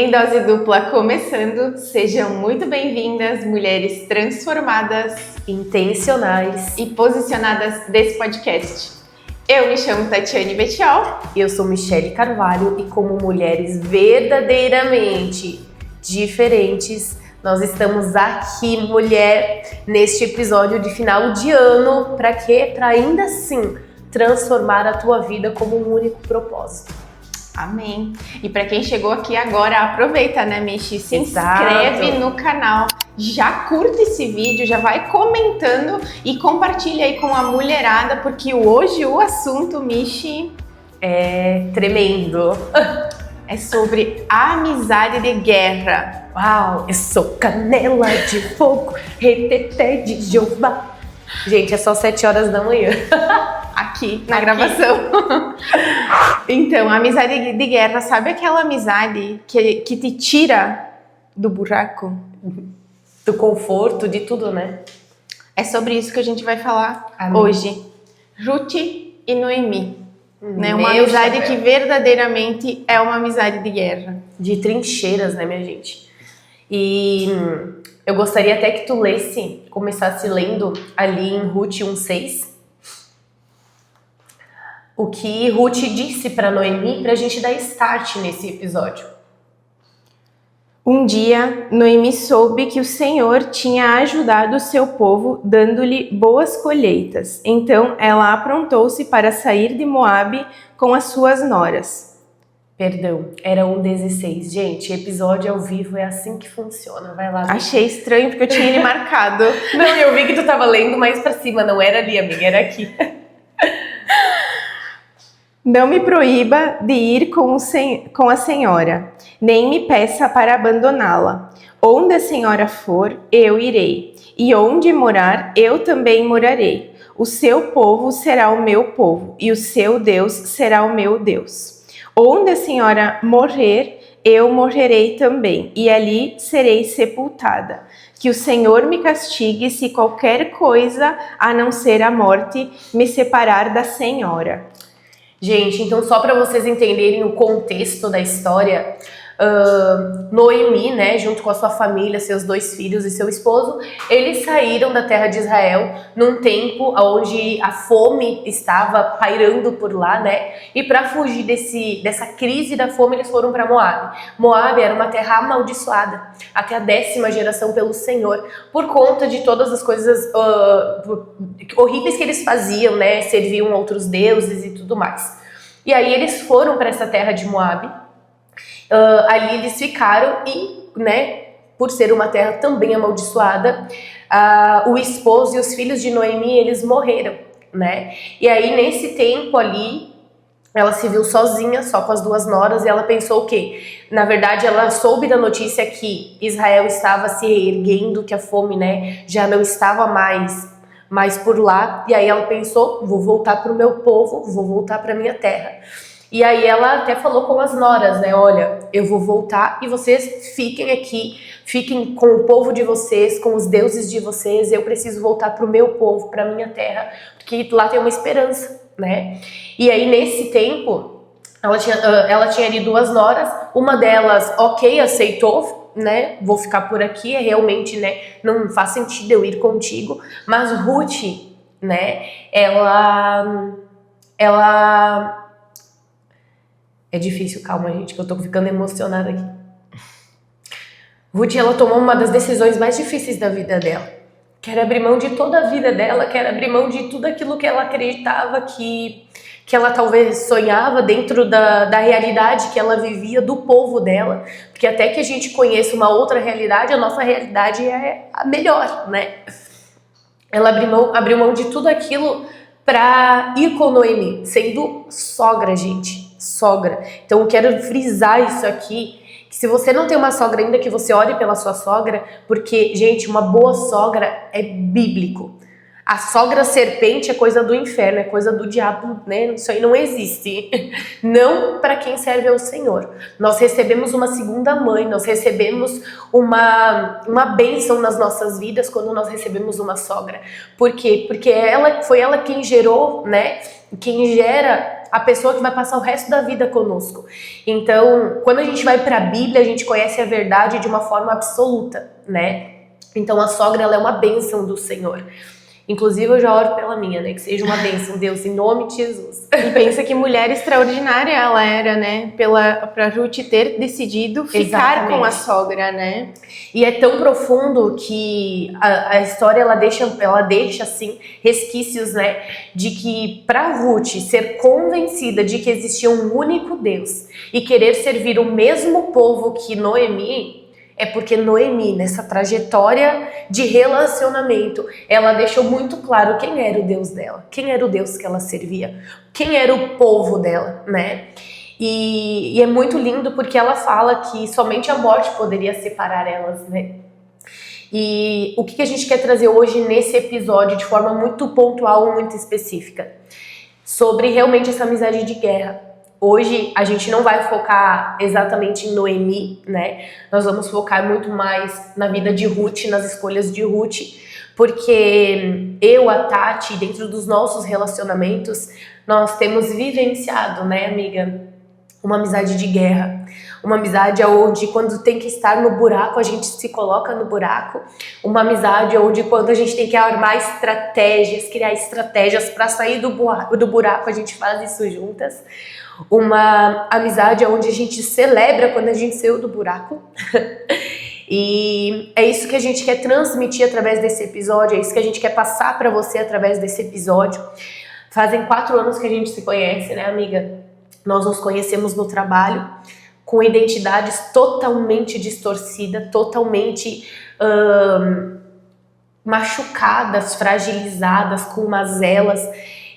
Em dose dupla começando, sejam muito bem-vindas, mulheres transformadas, intencionais e posicionadas desse podcast. Eu me chamo Tatiane Betiol. Eu sou Michele Carvalho e como mulheres verdadeiramente diferentes, nós estamos aqui, mulher, neste episódio de final de ano. Para quê? Para ainda assim transformar a tua vida como um único propósito. Amém. E para quem chegou aqui agora, aproveita, né, Michi? Se inscreve no canal, já curta esse vídeo, já vai comentando e compartilha aí com a mulherada, porque hoje o assunto, Michi, é tremendo. É sobre amizade de guerra. Uau, eu sou canela de fogo, reteté de Jeová. Gente, é só 7 horas da manhã. Aqui, na gravação. Então, amizade de guerra, sabe aquela amizade que te tira do buraco? Do conforto, de tudo, né? É sobre isso que a gente vai falar hoje. Ruth e Noemi. Né? Uma amizade que verdadeiramente é uma amizade de guerra. De trincheiras, né, minha gente? E eu gostaria até que tu começasse lendo ali em Ruth 1:6. O que Ruth disse para Noemi, para a gente dar start nesse episódio. Um dia, Noemi soube que o Senhor tinha ajudado o seu povo, dando-lhe boas colheitas. Então, ela aprontou-se para sair de Moabe com as suas noras. Perdão, era 1:16. Gente, episódio ao vivo é assim que funciona. Vai lá. Achei estranho porque eu tinha ele marcado. Não, eu vi que tu tava lendo mais pra cima. Não era ali, amiga, era aqui. Não me proíba de ir com a senhora, nem me peça para abandoná-la. Onde a senhora for, eu irei, e onde morar, eu também morarei. O seu povo será o meu povo, e o seu Deus será o meu Deus. Onde a senhora morrer, eu morrerei também, e ali serei sepultada. Que o Senhor me castigue se qualquer coisa, a não ser a morte, me separar da senhora. Gente, então só para vocês entenderem o contexto da história, Noemi, né, junto com a sua família, seus 2 filhos e seu esposo, eles saíram da terra de Israel num tempo onde a fome estava pairando por lá, né, e para fugir dessa crise da fome, eles foram para Moabe. Moabe era uma terra amaldiçoada, até a 10ª geração pelo Senhor, por conta de todas as coisas horríveis que eles faziam, né, serviam outros deuses e tudo mais. E aí eles foram para essa terra de Moabe. Ali eles ficaram e, né, por ser uma terra também amaldiçoada, o esposo e os filhos de Noemi, eles morreram, né? E aí nesse tempo ali, ela se viu sozinha, só com as 2 noras, e ela pensou o quê? Na verdade, ela soube da notícia que Israel estava se reerguendo, que a fome, né, já não estava mais por lá, e aí ela pensou, vou voltar para o meu povo, vou voltar para minha terra. E aí ela até falou com as noras, né, olha, eu vou voltar e vocês fiquem aqui, fiquem com o povo de vocês, com os deuses de vocês, eu preciso voltar pro meu povo, pra minha terra, porque lá tem uma esperança, né? E aí nesse tempo, ela tinha ali 2 noras, uma delas, ok, aceitou, né, vou ficar por aqui, realmente, né, não faz sentido eu ir contigo, mas Ruth, né, ela é difícil, calma, gente, que eu tô ficando emocionada aqui. Ruth, ela tomou uma das decisões mais difíceis da vida dela. Quer abrir mão de toda a vida dela, quer abrir mão de tudo aquilo que ela acreditava que ela talvez sonhava dentro da realidade que ela vivia, do povo dela. Porque até que a gente conheça uma outra realidade, a nossa realidade é a melhor, né? Ela abriu mão de tudo aquilo para ir com Noemi, sendo sogra, gente. Sogra. Então eu quero frisar isso aqui, que se você não tem uma sogra ainda, que você ore pela sua sogra, porque, gente, uma boa sogra é bíblico. A sogra serpente é coisa do inferno, é coisa do diabo, né? Isso aí não existe. Não para quem serve ao Senhor. Nós recebemos uma segunda mãe, nós recebemos uma bênção nas nossas vidas quando nós recebemos uma sogra. Por quê? Porque foi ela quem gerou, né? Quem gera a pessoa que vai passar o resto da vida conosco. Então, quando a gente vai para a Bíblia, a gente conhece a verdade de uma forma absoluta, né? Então, a sogra, ela é uma bênção do Senhor. Inclusive, eu já oro pela minha, né? Que seja uma bênção, Deus, em nome de Jesus. E pensa que mulher extraordinária ela era, né? Pra Ruth ter decidido ficar Exatamente. com a sogra, né? E é tão profundo que a história, ela deixa, assim, resquícios, né? De que pra Ruth ser convencida de que existia um único Deus e querer servir o mesmo povo que Noemi, é porque Noemi, nessa trajetória de relacionamento, ela deixou muito claro quem era o Deus dela, quem era o Deus que ela servia, quem era o povo dela, né? E é muito lindo porque ela fala que somente a morte poderia separar elas, né? E o que a gente quer trazer hoje nesse episódio de forma muito pontual, muito específica, sobre realmente essa amizade de guerra. Hoje a gente não vai focar exatamente em Noemi, né? Nós vamos focar muito mais na vida de Ruth, nas escolhas de Ruth, porque eu, a Tati, dentro dos nossos relacionamentos, nós temos vivenciado, né, amiga, uma amizade de guerra. Uma amizade onde quando tem que estar no buraco, a gente se coloca no buraco. Uma amizade onde quando a gente tem que armar estratégias, criar estratégias para sair do buraco, a gente faz isso juntas. Uma amizade onde a gente celebra quando a gente saiu do buraco. E é isso que a gente quer transmitir através desse episódio, é isso que a gente quer passar para você através desse episódio. Fazem 4 anos que a gente se conhece, né, amiga? Nós nos conhecemos no trabalho, com identidades totalmente distorcidas, totalmente machucadas, fragilizadas, com mazelas.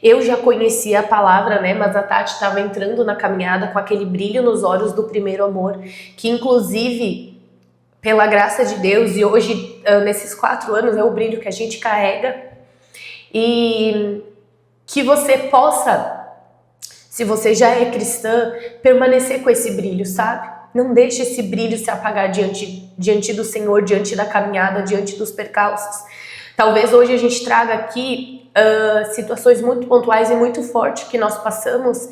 Eu já conhecia a palavra, né? Mas a Tati estava entrando na caminhada com aquele brilho nos olhos do primeiro amor, que inclusive, pela graça de Deus, e hoje, nesses 4 anos, é o brilho que a gente carrega. E que você possa, se você já é cristã, permanecer com esse brilho, sabe? Não deixe esse brilho se apagar diante do Senhor, diante da caminhada, diante dos percalços. Talvez hoje a gente traga aqui situações muito pontuais e muito fortes que nós passamos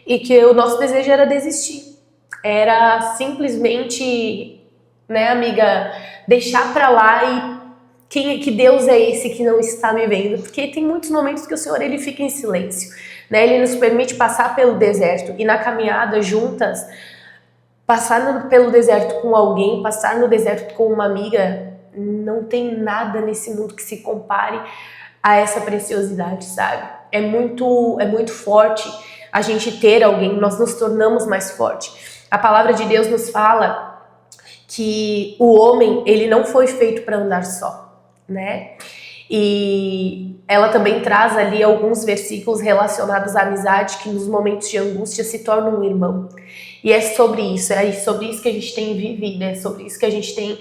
e que o nosso desejo era desistir. Era simplesmente, né, amiga, deixar pra lá e que Deus é esse que não está me vendo? Porque tem muitos momentos que o Senhor, ele fica em silêncio, né? Ele nos permite passar pelo deserto e na caminhada juntas, passar pelo deserto com alguém, passar no deserto com uma amiga, não tem nada nesse mundo que se compare a essa preciosidade, sabe? É muito forte a gente ter alguém, nós nos tornamos mais fortes. A palavra de Deus nos fala que o homem, ele não foi feito para andar só, né? E ela também traz ali alguns versículos relacionados à amizade que nos momentos de angústia se torna um irmão. E é sobre isso que a gente tem vivido, é sobre isso que a gente tem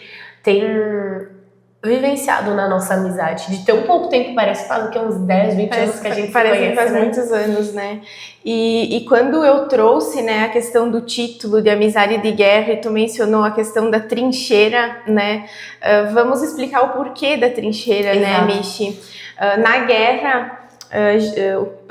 vivenciado na nossa amizade. De tão pouco tempo, parece que uns 10, 20 anos que a gente parece conhece, faz né? muitos anos, né? E quando eu trouxe, né, a questão do título de Amizade de Guerra, e tu mencionou a questão da trincheira, né? Vamos explicar o porquê da trincheira, Exato. né, Michi? Na guerra,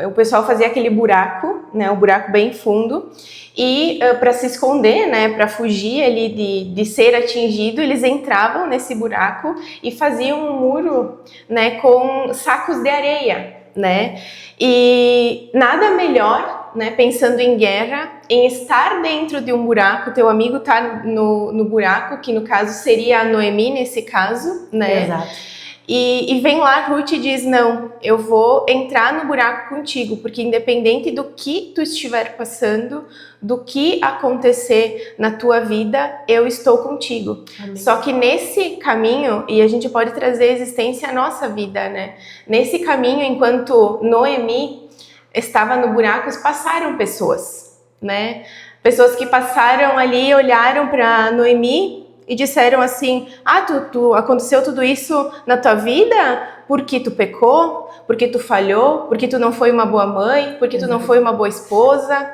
o pessoal fazia aquele buraco, né, um buraco bem fundo, e para se esconder, né, para fugir ali de ser atingido, eles entravam nesse buraco e faziam um muro, né, com sacos de areia, né? E nada melhor, né, pensando em guerra, em estar dentro de um buraco, teu amigo tá no buraco, que no caso seria a Noemi nesse caso, né? Exato. E vem lá Ruth e diz, não, eu vou entrar no buraco contigo, porque independente do que tu estiver passando, do que acontecer na tua vida, eu estou contigo. Amém. Só que nesse caminho, e a gente pode trazer existência à nossa vida, né? Nesse caminho, enquanto Noemi estava no buraco, passaram pessoas, né? Pessoas que passaram ali, olharam para Noemi e disseram assim, tu aconteceu tudo isso na tua vida porque tu pecou, porque tu falhou, porque tu não foi uma boa mãe, porque tu não foi uma boa esposa.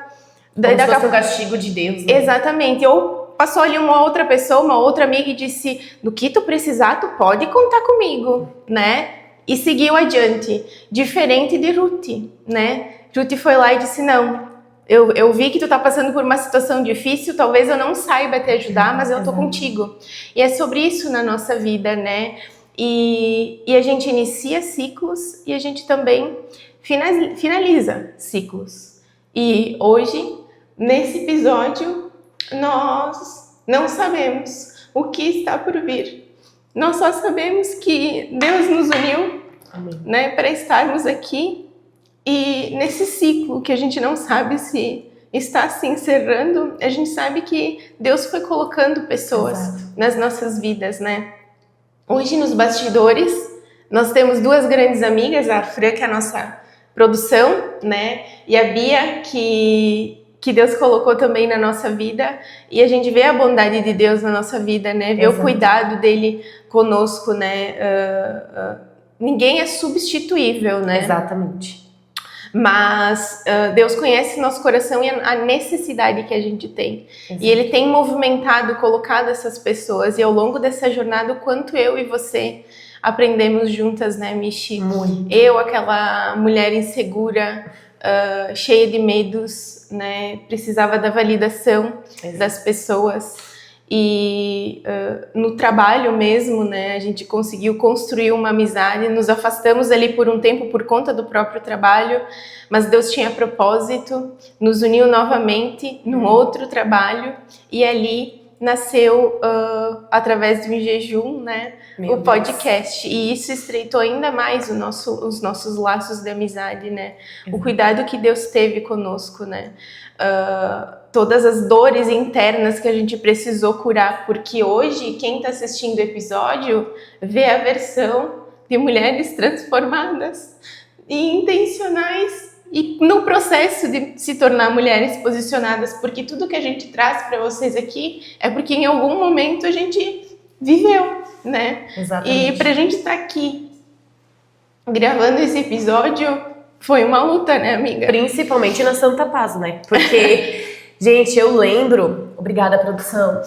Como se fosse um castigo de Deus, né? Exatamente. Ou passou ali uma outra pessoa, uma outra amiga e disse, do que tu precisar, tu pode contar comigo, né? E seguiu adiante. Diferente de Ruth, né? Ruth foi lá e disse, não, eu vi que tu tá passando por uma situação difícil, talvez eu não saiba te ajudar, mas eu tô contigo. E é sobre isso na nossa vida, né? E a gente inicia ciclos e a gente também finaliza ciclos. E hoje, nesse episódio, nós não sabemos o que está por vir. Nós só sabemos que Deus nos uniu, né, para estarmos aqui. E nesse ciclo que a gente não sabe se está se encerrando, a gente sabe que Deus foi colocando pessoas nas nossas vidas, né? Hoje nos bastidores nós temos duas grandes amigas, a Fran, que é a nossa produção, né? E a Bia, que Deus colocou também na nossa vida. E a gente vê a bondade de Deus na nossa vida, né? Vê o cuidado dele conosco, né? Ninguém é substituível, né? Exatamente. Mas Deus conhece nosso coração e a necessidade que a gente tem. E Ele tem movimentado, colocado essas pessoas. E ao longo dessa jornada, o quanto eu e você aprendemos juntas, né, Michi? Muito. Eu, aquela mulher insegura, cheia de medos, né? Precisava da validação das pessoas. E no trabalho mesmo, né, a gente conseguiu construir uma amizade, nos afastamos ali por um tempo por conta do próprio trabalho, mas Deus tinha propósito, nos uniu novamente num outro trabalho e ali nasceu, através de um jejum, né, o podcast. E isso estreitou ainda mais os nossos laços de amizade, né, o cuidado que Deus teve conosco, né. Todas as dores internas que a gente precisou curar, porque hoje quem está assistindo o episódio vê a versão de mulheres transformadas e intencionais e no processo de se tornar mulheres posicionadas, porque tudo que a gente traz para vocês aqui é porque em algum momento a gente viveu, né? Exatamente. E pra gente estar aqui gravando esse episódio foi uma luta, né, amiga? Principalmente na Santa Paz, né? Porque, gente, eu lembro... Obrigada, produção.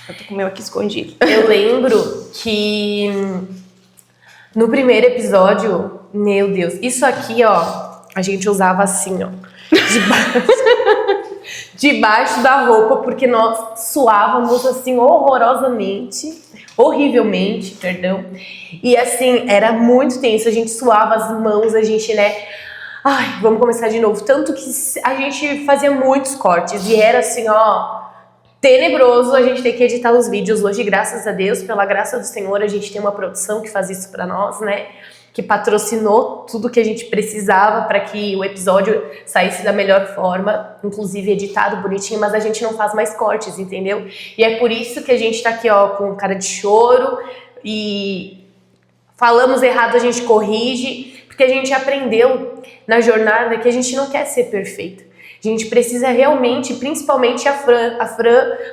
Eu tô com o meu aqui escondido. Eu lembro que no primeiro episódio, meu Deus, isso aqui, ó, a gente usava assim, ó, debaixo da roupa, porque nós suávamos assim horrorosamente, horrivelmente, perdão. E assim, era muito tenso, a gente suava as mãos, a gente, né... Ai, vamos começar de novo. Tanto que a gente fazia muitos cortes e era assim, ó, tenebroso a gente ter que editar os vídeos. Hoje, graças a Deus, pela graça do Senhor, a gente tem uma produção que faz isso pra nós, né? Que patrocinou tudo que a gente precisava para que o episódio saísse da melhor forma, inclusive editado, bonitinho, mas a gente não faz mais cortes, entendeu? E é por isso que a gente tá aqui, ó, com cara de choro e falamos errado, a gente corrige, porque a gente aprendeu na jornada que a gente não quer ser perfeita. A gente precisa realmente, principalmente a Fran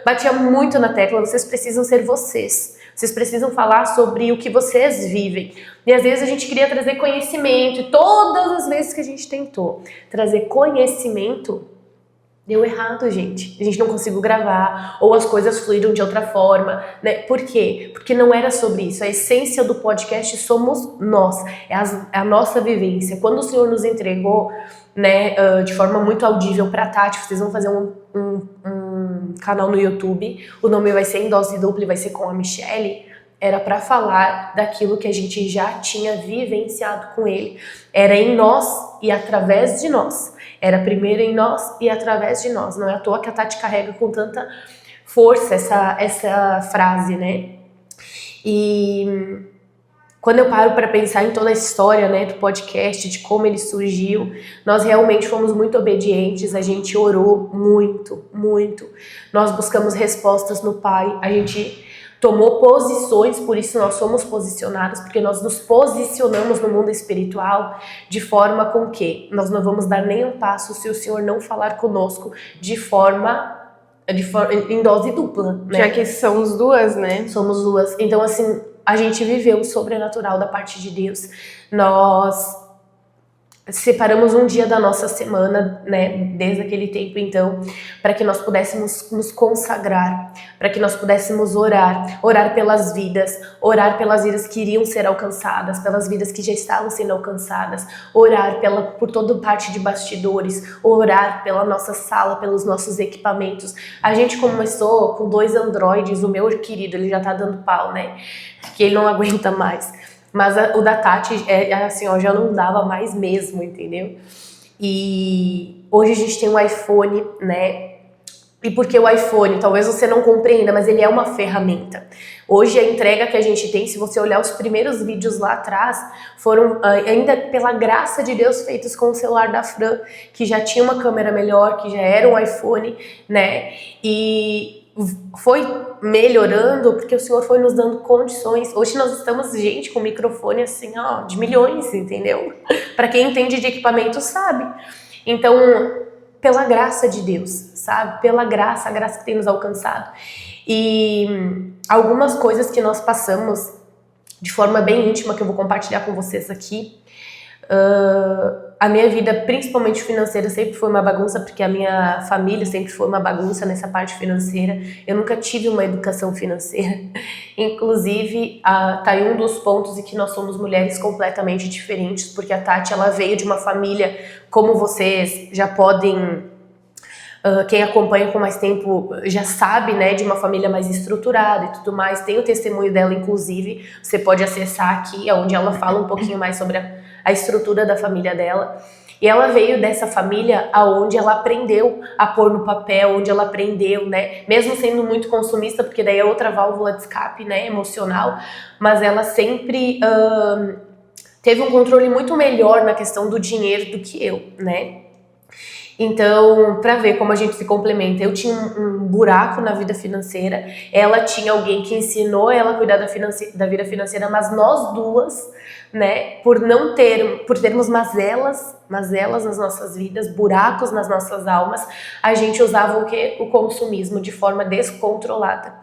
batia muito na tecla, vocês precisam ser vocês. Vocês precisam falar sobre o que vocês vivem. E às vezes a gente queria trazer conhecimento, e todas as vezes que a gente tentou trazer conhecimento, deu errado, gente. A gente não conseguiu gravar, ou as coisas fluíram de outra forma, né? Por quê? Porque não era sobre isso. A essência do podcast somos nós, é a nossa vivência. Quando o Senhor nos entregou, né, de forma muito audível pra Tati, vocês vão fazer um canal no YouTube, o nome vai ser Em Dose Dupla e vai ser com a Michelle, era pra falar daquilo que a gente já tinha vivenciado com ele. Era em nós e através de nós. Era primeiro em nós e através de nós. Não é à toa que a Tati carrega com tanta força essa frase, né? E quando eu paro para pensar em toda a história, né, do podcast, de como ele surgiu, nós realmente fomos muito obedientes, a gente orou muito, muito. Nós buscamos respostas no Pai, a gente tomou posições, por isso nós somos posicionados, porque nós nos posicionamos no mundo espiritual de forma com que nós não vamos dar nem um passo se o Senhor não falar conosco em dose dupla, né? Já que somos duas, né? Somos duas. Então, assim, a gente viveu o sobrenatural da parte de Deus. Nós separamos um dia da nossa semana, né, desde aquele tempo então, para que nós pudéssemos nos consagrar, para que nós pudéssemos orar pelas vidas que iriam ser alcançadas, pelas vidas que já estavam sendo alcançadas, orar por toda parte de bastidores, orar pela nossa sala, pelos nossos equipamentos. A gente começou com 2 Androids, o meu querido, ele já tá dando pau, né, que ele não aguenta mais. Mas o da Tati, assim, ó, já não dava mais mesmo, entendeu? E hoje a gente tem um iPhone, né? E por que o iPhone? Talvez você não compreenda, mas ele é uma ferramenta. Hoje a entrega que a gente tem, se você olhar os primeiros vídeos lá atrás, foram ainda pela graça de Deus feitos com o celular da Fran, que já tinha uma câmera melhor, que já era um iPhone, né? E foi melhorando porque o Senhor foi nos dando condições. Hoje nós estamos, gente, com microfone assim, ó, de milhões, entendeu? Para quem entende de equipamento sabe. Então, pela graça de Deus, sabe? Pela graça, a graça que tem nos alcançado. E algumas coisas que nós passamos de forma bem íntima, que eu vou compartilhar com vocês aqui. A minha vida, principalmente financeira, sempre foi uma bagunça, porque a minha família sempre foi uma bagunça nessa parte financeira. Eu nunca tive uma educação financeira. Inclusive, tá aí um dos pontos em que nós somos mulheres completamente diferentes, porque a Tati, ela veio de uma família, como vocês já podem... quem acompanha com mais tempo já sabe, né, de uma família mais estruturada e tudo mais. Tem o testemunho dela, inclusive, você pode acessar aqui, onde ela fala um pouquinho mais sobre a estrutura da família dela. E ela veio dessa família onde ela aprendeu a pôr no papel, onde ela aprendeu, né, mesmo sendo muito consumista, porque daí é outra válvula de escape, né, emocional, mas ela sempre teve um controle muito melhor na questão do dinheiro do que eu, né. Então, para ver como a gente se complementa, eu tinha um buraco na vida financeira, ela tinha alguém que ensinou ela a cuidar da vida financeira, mas nós duas, né, por termos mazelas nas nossas vidas, buracos nas nossas almas, a gente usava o quê? O consumismo de forma descontrolada.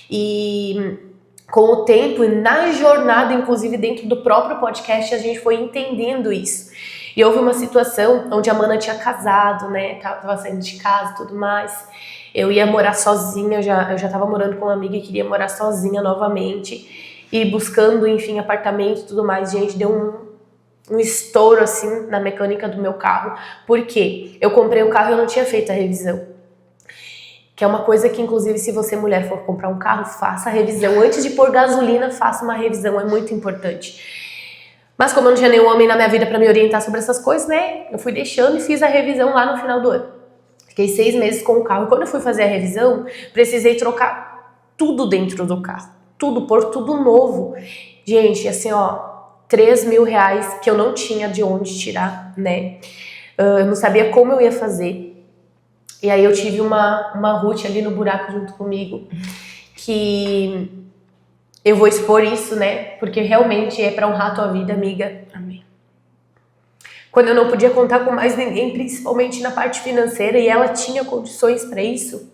E com o tempo e na jornada, inclusive dentro do próprio podcast, a gente foi entendendo isso. E houve uma situação onde a Mana tinha casado, né, tava saindo de casa e tudo mais. Eu ia morar sozinha, eu já tava morando com uma amiga e queria morar sozinha novamente. E buscando, enfim, apartamento e tudo mais. Gente, deu um estouro, assim, na mecânica do meu carro. Por quê? Eu comprei o carro e eu não tinha feito a revisão. Que é uma coisa que, inclusive, se você, mulher, for comprar um carro, faça a revisão. Antes de pôr gasolina, faça uma revisão, é muito importante. Mas como eu não tinha nenhum homem na minha vida para me orientar sobre essas coisas, né, eu fui deixando e fiz a revisão lá no final do ano. Fiquei 6 meses com o carro. Quando eu fui fazer a revisão, precisei trocar tudo dentro do carro. Tudo, pôr tudo novo. Gente, assim, ó, R$3.000 que eu não tinha de onde tirar, né. Eu não sabia como eu ia fazer. E aí eu tive uma Ruth ali no buraco junto comigo, que... eu vou expor isso, né? Porque realmente é pra honrar a tua vida, amiga. Amém. Quando eu não podia contar com mais ninguém, principalmente na parte financeira, e ela tinha condições pra isso,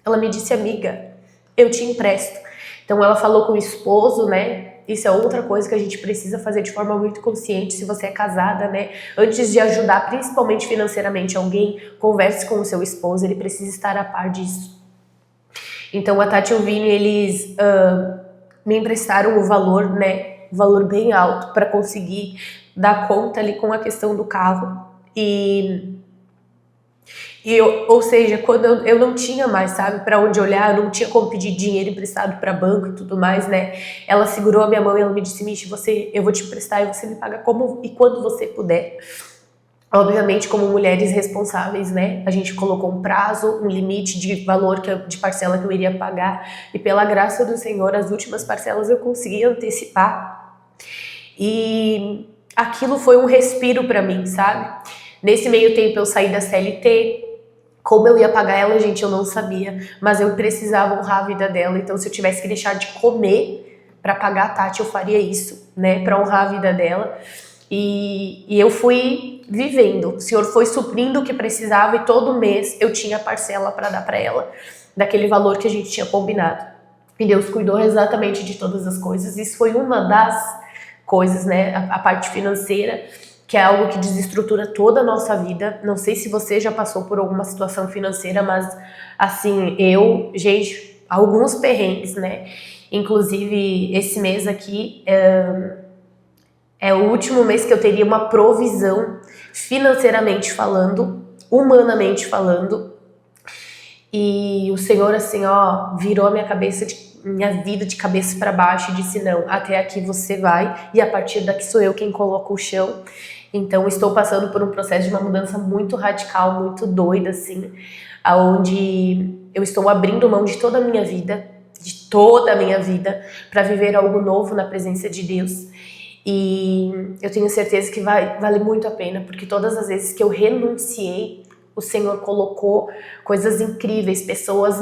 ela me disse, amiga, eu te empresto. Então ela falou com o esposo, né? Isso é outra coisa que a gente precisa fazer de forma muito consciente, se você é casada, né? Antes de ajudar, principalmente financeiramente, alguém, converse com o seu esposo, ele precisa estar a par disso. Então a Tati e o Vini, eles... me emprestaram o valor, né, um valor bem alto para conseguir dar conta ali com a questão do carro. Ou seja, quando eu não tinha mais, sabe, para onde olhar, eu não tinha como pedir dinheiro emprestado para banco e tudo mais, né, ela segurou a minha mão e ela me disse, Michi, eu vou te emprestar e você me paga como e quando você puder. Obviamente, como mulheres responsáveis, né, a gente colocou um prazo, um limite de valor, de parcela que eu iria pagar, e pela graça do Senhor, as últimas parcelas eu consegui antecipar, e aquilo foi um respiro pra mim, sabe? Nesse meio tempo eu saí da CLT, como eu ia pagar ela, gente, eu não sabia, mas eu precisava honrar a vida dela, então se eu tivesse que deixar de comer pra pagar a Tati, eu faria isso, né, pra honrar a vida dela. E eu fui vivendo, o Senhor foi suprindo o que precisava e todo mês eu tinha parcela para dar para ela, daquele valor que a gente tinha combinado. E Deus cuidou exatamente de todas as coisas. Isso foi uma das coisas, né, a parte financeira, que é algo que desestrutura toda a nossa vida. Não sei se você já passou por alguma situação financeira, mas assim, gente, alguns perrengues, né? Inclusive, esse mês aqui é o último mês que eu teria uma provisão financeiramente falando, humanamente falando. E o Senhor, assim, ó, virou a minha vida de cabeça para baixo e disse: não, até aqui você vai, e a partir daqui sou eu quem coloca o chão. Então, estou passando por um processo de uma mudança muito radical, muito doida, assim, onde eu estou abrindo mão de toda a minha vida, para viver algo novo na presença de Deus. E eu tenho certeza que vale muito a pena, porque todas as vezes que eu renunciei, o Senhor colocou coisas incríveis, pessoas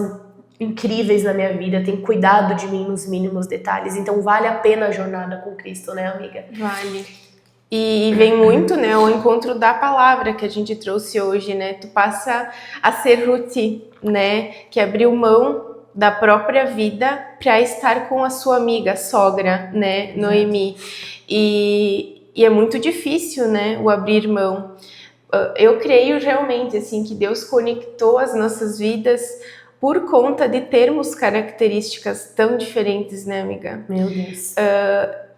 incríveis na minha vida, tem cuidado de mim nos mínimos detalhes. Então vale a pena a jornada com Cristo, né, amiga? Vale. E vem muito, né, ao encontro da palavra que a gente trouxe hoje, né? Tu passa a ser Ruth, né, que abriu mão da própria vida para estar com a sua amiga, sogra, né, Noemi. E é muito difícil, né, o abrir mão. Eu creio realmente, assim, que Deus conectou as nossas vidas por conta de termos características tão diferentes, né, amiga? Meu Deus.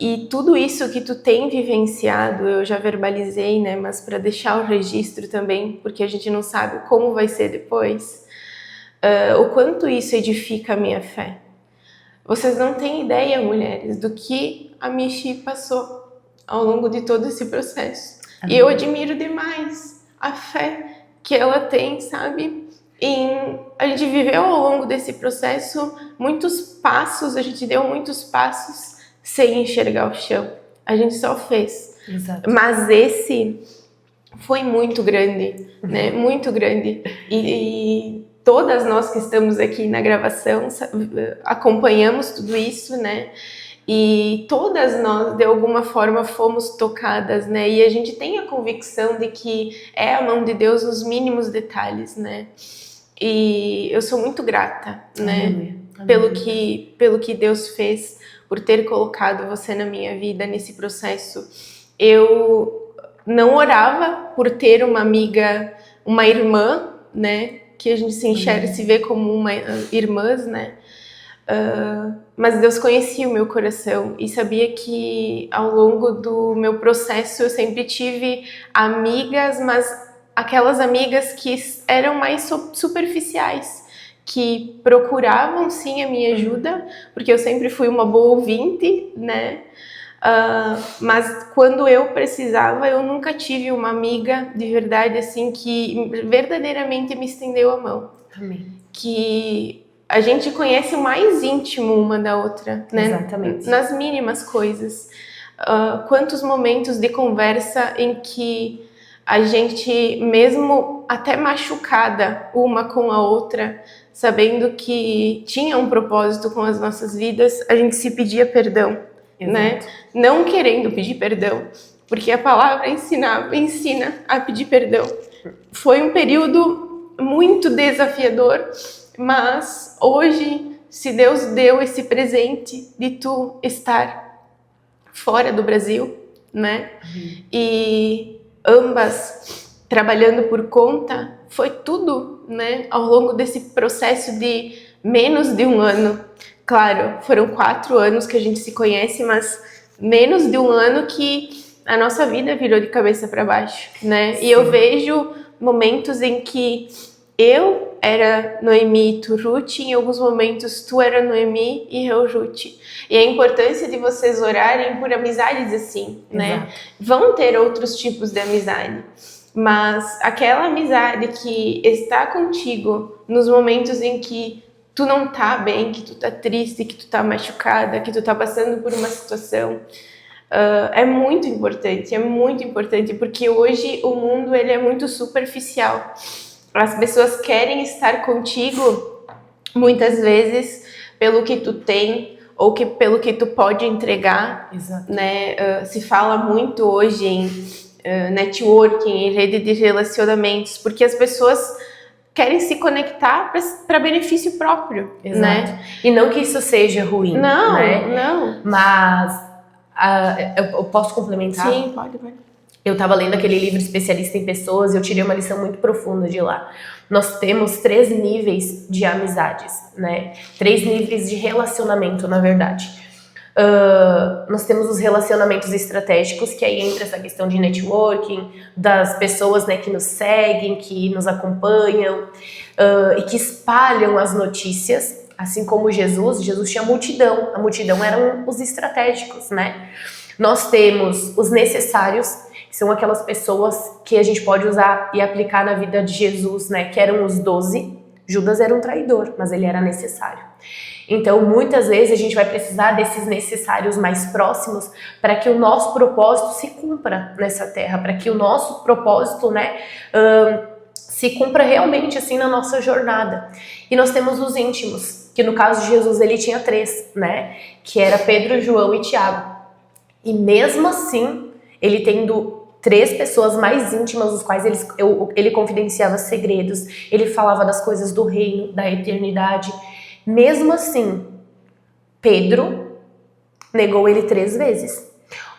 E tudo isso que tu tem vivenciado, eu já verbalizei, né, mas para deixar o registro também, porque a gente não sabe como vai ser depois, o quanto isso edifica a minha fé. Vocês não têm ideia, mulheres, do que a Michi passou ao longo de todo esse processo. Amém. E eu admiro demais a fé que ela tem, sabe? A gente viveu ao longo desse processo muitos passos, a gente deu muitos passos sem enxergar o chão. A gente só fez. Exato. Mas esse foi muito grande, né? Muito grande. E todas nós que estamos aqui na gravação acompanhamos tudo isso, né? E todas nós, de alguma forma, fomos tocadas, né? E a gente tem a convicção de que é a mão de Deus nos mínimos detalhes, né? E eu sou muito grata, né? Amém. Pelo que Deus fez, por ter colocado você na minha vida nesse processo. Eu não orava por ter uma amiga, uma irmã, né? Que a gente se enxerga, se vê como irmãs, né? Mas Deus conhecia o meu coração e sabia que ao longo do meu processo eu sempre tive amigas, mas aquelas amigas que eram mais superficiais, que procuravam sim a minha ajuda, porque eu sempre fui uma boa ouvinte, né? Mas quando eu precisava, eu nunca tive uma amiga de verdade assim que verdadeiramente me estendeu a mão. Amém. Que a gente conhece o mais íntimo uma da outra, né? Exatamente. Nas mínimas coisas. Quantos momentos de conversa em que a gente, mesmo até machucada uma com a outra, sabendo que tinha um propósito com as nossas vidas, a gente se pedia perdão, né? Não querendo pedir perdão, porque a palavra ensina a pedir perdão. Foi um período muito desafiador, mas hoje, se Deus deu esse presente de tu estar fora do Brasil, né? E ambas trabalhando por conta, foi tudo, né? Ao longo desse processo de menos de um ano. Claro, foram 4 anos que a gente se conhece, mas menos de um ano que a nossa vida virou de cabeça para baixo, né? Sim. E eu vejo momentos em que eu era Noemi e tu Ruth, em alguns momentos tu era Noemi e eu Ruth. E a importância de vocês orarem por amizades assim, né? Vão ter outros tipos de amizade, mas aquela amizade que está contigo nos momentos em que tu não tá bem, que tu tá triste, que tu tá machucada, que tu tá passando por uma situação, é muito importante, porque hoje o mundo ele é muito superficial. As pessoas querem estar contigo, muitas vezes, pelo que tu tem ou pelo que tu pode entregar. Exato. Né? Se fala muito hoje em networking, em rede de relacionamentos, porque as pessoas querem se conectar para benefício próprio. Exato. Né? E não que isso seja ruim, não, né? Não. Mas eu posso complementar? Sim, pode. Eu estava lendo aquele livro Especialista em Pessoas e eu tirei uma lição muito profunda de lá. Nós temos 3 níveis de amizades, né? 3 níveis de relacionamento, na verdade. Nós temos os relacionamentos estratégicos, que aí entra essa questão de networking, das pessoas, né, que nos seguem, que nos acompanham e que espalham as notícias, assim como Jesus tinha multidão, a multidão eram os estratégicos, né? Nós temos os necessários, que são aquelas pessoas que a gente pode usar e aplicar na vida de Jesus, né, que eram os 12. Judas era um traidor, mas ele era necessário. Então, muitas vezes a gente vai precisar desses necessários mais próximos para que o nosso propósito se cumpra nessa terra, para que o nosso propósito, né, se cumpra realmente assim na nossa jornada. E nós temos os íntimos, que no caso de Jesus ele tinha 3, né, que era Pedro, João e Tiago. E mesmo assim, ele tendo 3 pessoas mais íntimas, os quais ele confidenciava segredos, ele falava das coisas do reino, da eternidade. Mesmo assim, Pedro negou ele 3 vezes.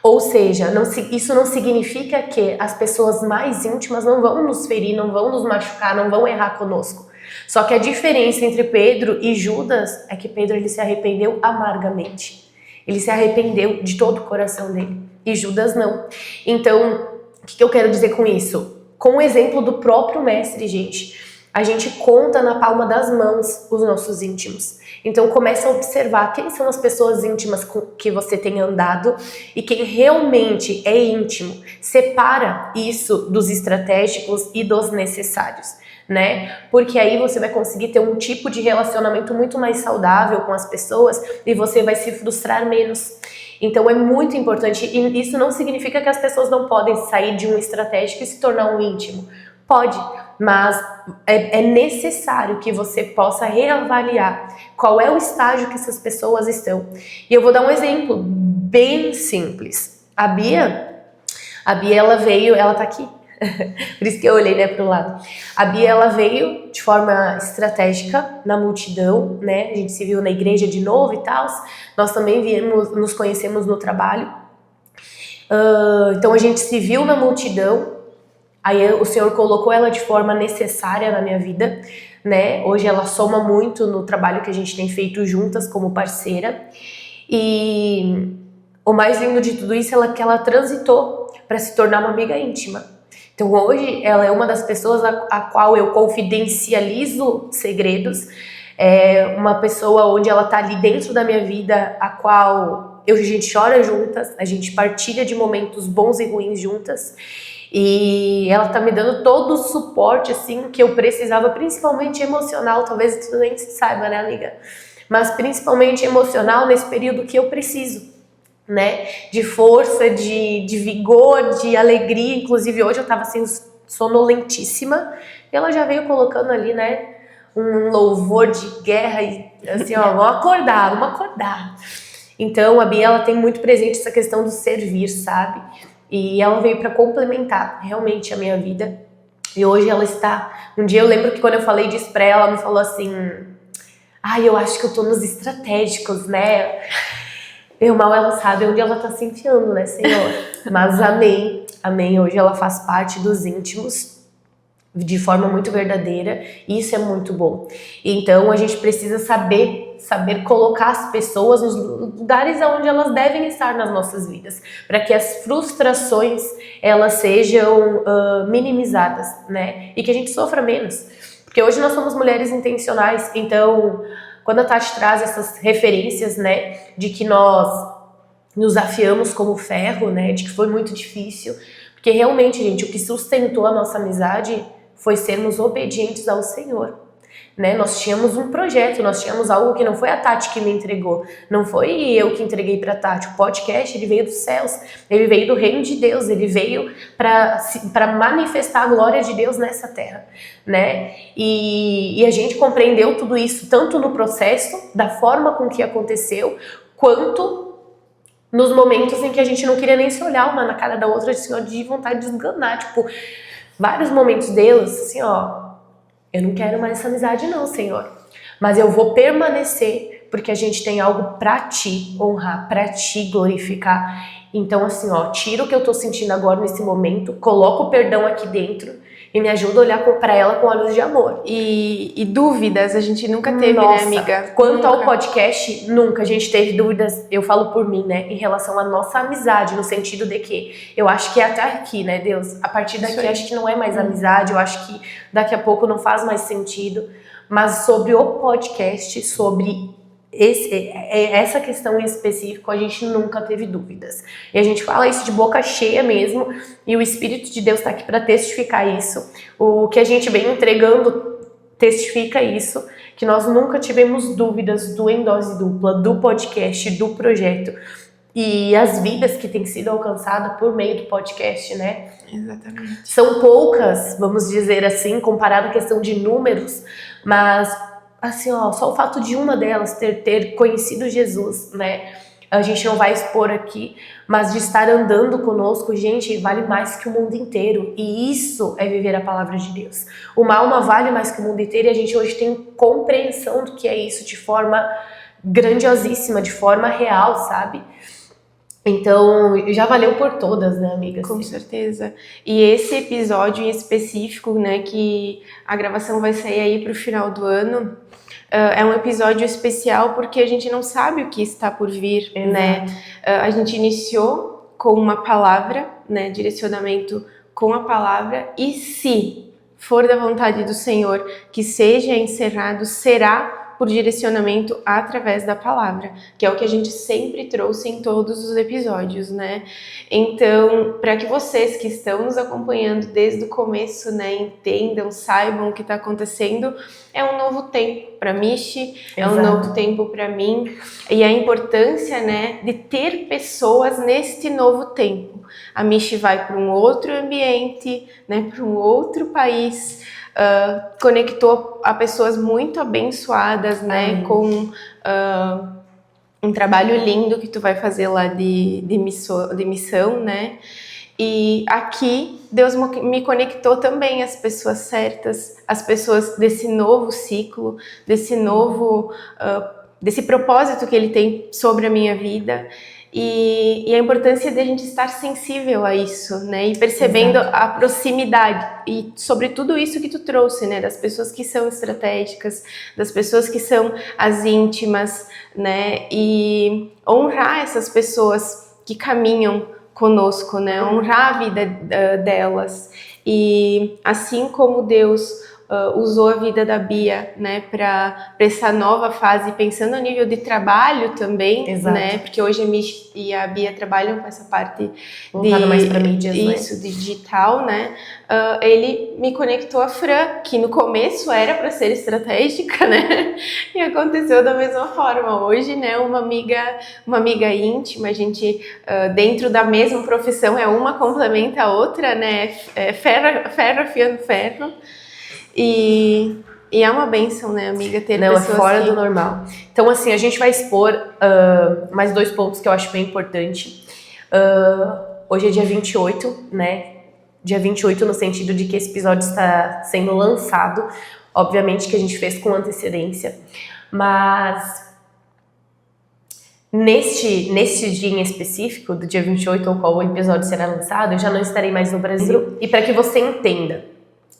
Ou seja, isso não significa que as pessoas mais íntimas não vão nos ferir, não vão nos machucar, não vão errar conosco. Só que a diferença entre Pedro e Judas é que Pedro ele se arrependeu amargamente. Ele se arrependeu de todo o coração dele. E Judas não. Então, o que eu quero dizer com isso? Com o exemplo do próprio mestre, gente, a gente conta na palma das mãos os nossos íntimos. Então começa a observar quem são as pessoas íntimas com que você tem andado e quem realmente é íntimo. Separa isso dos estratégicos e dos necessários, né? Porque aí você vai conseguir ter um tipo de relacionamento muito mais saudável com as pessoas e você vai se frustrar menos. Então é muito importante, e isso não significa que as pessoas não podem sair de um estratégico e se tornar um íntimo. Pode, mas é necessário que você possa reavaliar qual é o estágio que essas pessoas estão. E eu vou dar um exemplo bem simples. A Bia ela veio, ela tá aqui, por isso que eu olhei, né, pro lado. A Bia, ela veio de forma estratégica na multidão, né, a gente se viu na igreja de novo e tal, nós também nos conhecemos no trabalho, então a gente se viu na multidão. Aí o Senhor colocou ela de forma necessária na minha vida, né? Hoje ela soma muito no trabalho que a gente tem feito juntas como parceira. E o mais lindo de tudo isso é que ela transitou para se tornar uma amiga íntima. Então hoje ela é uma das pessoas a qual eu confidencializo segredos. É uma pessoa onde ela tá ali dentro da minha vida, a qual a gente chora juntas, a gente partilha de momentos bons e ruins juntas. E ela tá me dando todo o suporte, assim, que eu precisava, principalmente emocional, talvez tu nem saiba, né, amiga? Mas principalmente emocional nesse período que eu preciso, né? De força, de vigor, de alegria. Inclusive hoje eu tava, assim, sonolentíssima. E ela já veio colocando ali, né, um louvor de guerra e, assim, ó, vamos acordar. Então a Bia, ela tem muito presente essa questão do servir, sabe? E ela veio para complementar realmente a minha vida. E hoje ela está... Um dia eu lembro que quando eu falei disso pra ela me falou assim... eu acho que eu tô nos estratégicos, né? Mal ela sabe onde ela tá se enfiando, né, Senhor? Mas amém. Hoje ela faz parte dos íntimos de forma muito verdadeira. E isso é muito bom. Então a gente precisa saber colocar as pessoas nos lugares onde elas devem estar nas nossas vidas, para que as frustrações elas sejam minimizadas, né? E que a gente sofra menos. Porque hoje nós somos mulheres intencionais, então quando a Tati traz essas referências, né, de que nós nos afiamos como ferro, né, de que foi muito difícil, porque realmente, gente, o que sustentou a nossa amizade foi sermos obedientes ao Senhor. Né? Nós tínhamos um projeto, nós tínhamos algo que não foi a Tati que me entregou, não foi eu que entreguei para a Tati. O podcast, ele veio dos céus, ele veio do reino de Deus, ele veio para manifestar a glória de Deus nessa terra, né? E a gente compreendeu tudo isso tanto no processo, da forma com que aconteceu, quanto nos momentos em que a gente não queria nem se olhar uma na cara da outra, de vontade de esganar, tipo, vários momentos deles, assim, ó, eu não quero mais essa amizade não, Senhor. Mas eu vou permanecer porque a gente tem algo pra te honrar, pra te glorificar. Então, assim, ó, tira o que eu tô sentindo agora nesse momento, coloca o perdão aqui dentro e me ajuda a olhar pra ela com olhos de amor. E dúvidas a gente nunca teve, Nossa, né, amiga? Quanto ao Nunca. podcast, nunca a gente teve dúvidas, eu falo por mim, né, em relação à nossa amizade, no sentido de que eu acho que é até aqui, né, Deus, a partir daqui acho que não é mais amizade, eu acho que daqui a pouco não faz mais sentido, mas sobre o podcast, sobre essa questão em específico, a gente nunca teve dúvidas. E a gente fala isso de boca cheia mesmo, e o Espírito de Deus está aqui para testificar isso. O que a gente vem entregando testifica isso, que nós nunca tivemos dúvidas do Em Dose Dupla, do podcast, do projeto. E as vidas que têm sido alcançadas por meio do podcast, né? Exatamente. São poucas, vamos dizer assim, comparado à questão de números, mas assim, ó, só o fato de uma delas ter conhecido Jesus, né? A gente não vai expor aqui, mas de estar andando conosco, gente, vale mais que o mundo inteiro. E isso é viver a palavra de Deus. Uma alma vale mais que o mundo inteiro e a gente hoje tem compreensão do que é isso de forma grandiosíssima, de forma real, sabe? Então, já valeu por todas, né, amiga? Com certeza. E esse episódio em específico, né, que a gravação vai sair aí pro final do ano, é um episódio especial porque a gente não sabe o que está por vir, né? A gente iniciou com uma palavra, né, direcionamento com a palavra, e se for da vontade do Senhor que seja encerrado, será por direcionamento através da palavra, que é o que a gente sempre trouxe em todos os episódios, né? Então, para que vocês que estão nos acompanhando desde o começo, né, entendam, saibam o que está acontecendo, é um novo tempo para Michi, é um novo tempo para mim, e a importância, né, de ter pessoas neste novo tempo. A Michi vai para um outro ambiente, né, para um outro país. Conectou a pessoas muito abençoadas, né? Com um trabalho lindo que tu vai fazer lá de missão, né? E aqui Deus me conectou também às pessoas certas, as pessoas desse novo ciclo, desse novo desse propósito que Ele tem sobre a minha vida. E a importância de a gente estar sensível a isso, né? E percebendo a proximidade. E sobre tudo isso que tu trouxe, né? Das pessoas que são estratégicas, das pessoas que são as íntimas, né? E honrar essas pessoas que caminham conosco, né? Honrar a vida delas. E assim como Deus usou a vida da Bia, né, para essa nova fase, pensando a nível de trabalho também, né, porque hoje a Michi e a Bia trabalham com essa parte voltada mais para mídias, isso, né? digital, né, ele me conectou a Fran, que no começo era para ser estratégica, né, e aconteceu da mesma forma. Hoje, né, uma amiga íntima, a gente dentro da mesma profissão, uma complementa a outra, né, ferro afiando ferro. E é uma bênção, né, amiga, ter pessoas é fora do normal. Então, assim, a gente vai expor mais 2 pontos que eu acho bem importante. Hoje é dia 28, né? Dia 28 no sentido de que esse episódio está sendo lançado. Obviamente que a gente fez com antecedência. Mas neste dia em específico, do dia 28, ao qual o episódio será lançado, eu já não estarei mais no Brasil. E para que você entenda,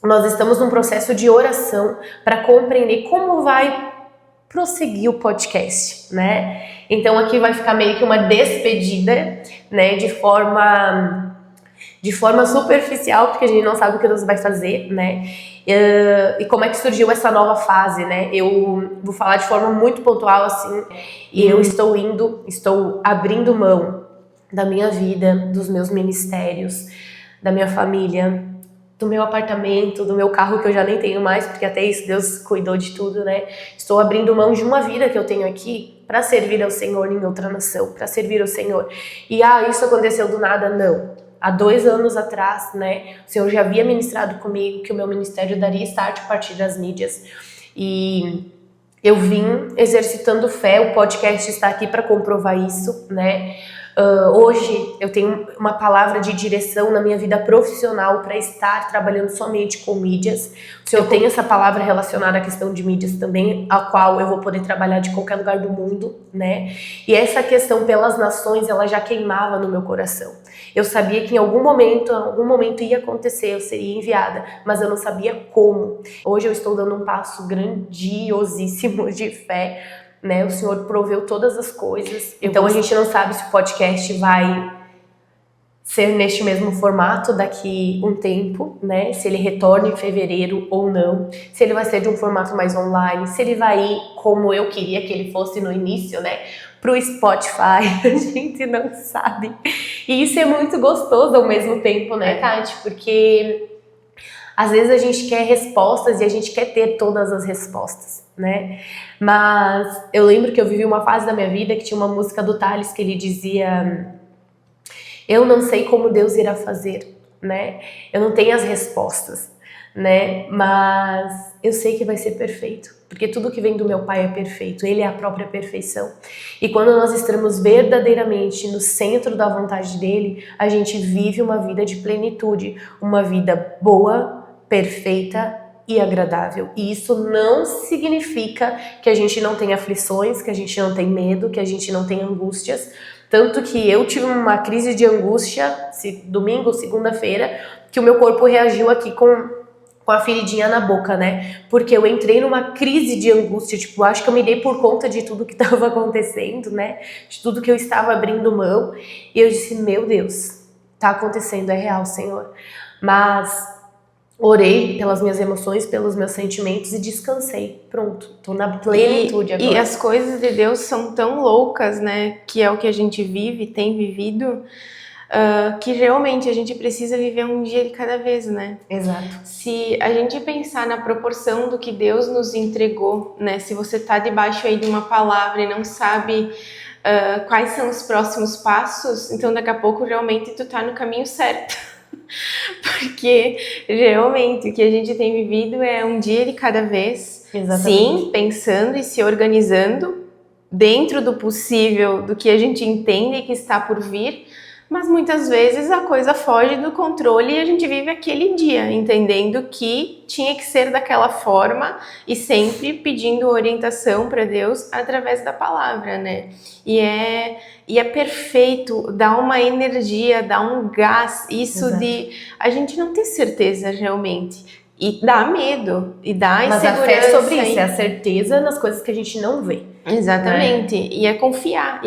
nós estamos num processo de oração para compreender como vai prosseguir o podcast, né? Então aqui vai ficar meio que uma despedida, né? De forma superficial, porque a gente não sabe o que Deus vai fazer, né? E como é que surgiu essa nova fase, né? Eu vou falar de forma muito pontual, assim. E eu estou abrindo mão da minha vida, dos meus ministérios, da minha família, do meu apartamento, do meu carro que eu já nem tenho mais, porque até isso Deus cuidou de tudo, né? Estou abrindo mão de uma vida que eu tenho aqui para servir ao Senhor em outra nação, para servir ao Senhor. E isso aconteceu do nada? Não. Há 2 anos atrás, né, o Senhor já havia ministrado comigo que o meu ministério daria start a partir das mídias. E eu vim exercitando fé, o podcast está aqui para comprovar isso, né? Hoje eu tenho uma palavra de direção na minha vida profissional para estar trabalhando somente com mídias. O Senhor tem essa palavra relacionada à questão de mídias também, a qual eu vou poder trabalhar de qualquer lugar do mundo, né? E essa questão pelas nações, ela já queimava no meu coração. Eu sabia que em algum momento ia acontecer, eu seria enviada, mas eu não sabia como. Hoje eu estou dando um passo grandiosíssimo de fé, né? O Senhor proveu todas as coisas. Então a gente não sabe se o podcast vai ser neste mesmo formato daqui um tempo, né? Se ele retorna em fevereiro ou não, se ele vai ser de um formato mais online, se ele vai ir como eu queria que ele fosse no início, né? Pro Spotify, a gente não sabe. E isso é muito gostoso ao mesmo tempo, né, Tati? Porque às vezes a gente quer respostas e a gente quer ter todas as respostas, né? Mas eu lembro que eu vivi uma fase da minha vida que tinha uma música do Thales que ele dizia: eu não sei como Deus irá fazer, né? Eu não tenho as respostas, né? Mas eu sei que vai ser perfeito, porque tudo que vem do meu Pai é perfeito, Ele é a própria perfeição. E quando nós estamos verdadeiramente no centro da vontade dEle, a gente vive uma vida de plenitude, uma vida boa, perfeita e agradável. E isso não significa que a gente não tem aflições, que a gente não tem medo, que a gente não tem angústias. Tanto que eu tive uma crise de angústia, domingo, segunda-feira, que o meu corpo reagiu aqui com a feridinha na boca, né? Porque eu entrei numa crise de angústia, tipo, acho que eu me dei por conta de tudo que estava acontecendo, né? De tudo que eu estava abrindo mão. E eu disse, meu Deus, tá acontecendo, é real, Senhor. Mas orei pelas minhas emoções, pelos meus sentimentos e descansei. Pronto, tô na plenitude agora. E as coisas de Deus são tão loucas, né? Que é o que a gente vive, tem vivido, que realmente a gente precisa viver um dia de cada vez, né? Exato. Se a gente pensar na proporção do que Deus nos entregou, né? Se você tá debaixo aí de uma palavra e não sabe quais são os próximos passos, então daqui a pouco realmente tu tá no caminho certo. Porque realmente o que a gente tem vivido é um dia de cada vez. Exatamente. Sim, pensando e se organizando dentro do possível, do que a gente entende que está por vir, mas muitas vezes a coisa foge do controle e a gente vive aquele dia, entendendo que tinha que ser daquela forma e sempre pedindo orientação para Deus através da palavra, né? E é perfeito, dá uma energia, dá um gás, isso. Exato. De a gente não ter certeza realmente. E dá medo, e dá insegurança. Mas a fé é sobre isso, é a certeza nas coisas que a gente não vê. Exatamente, né? E é confiar.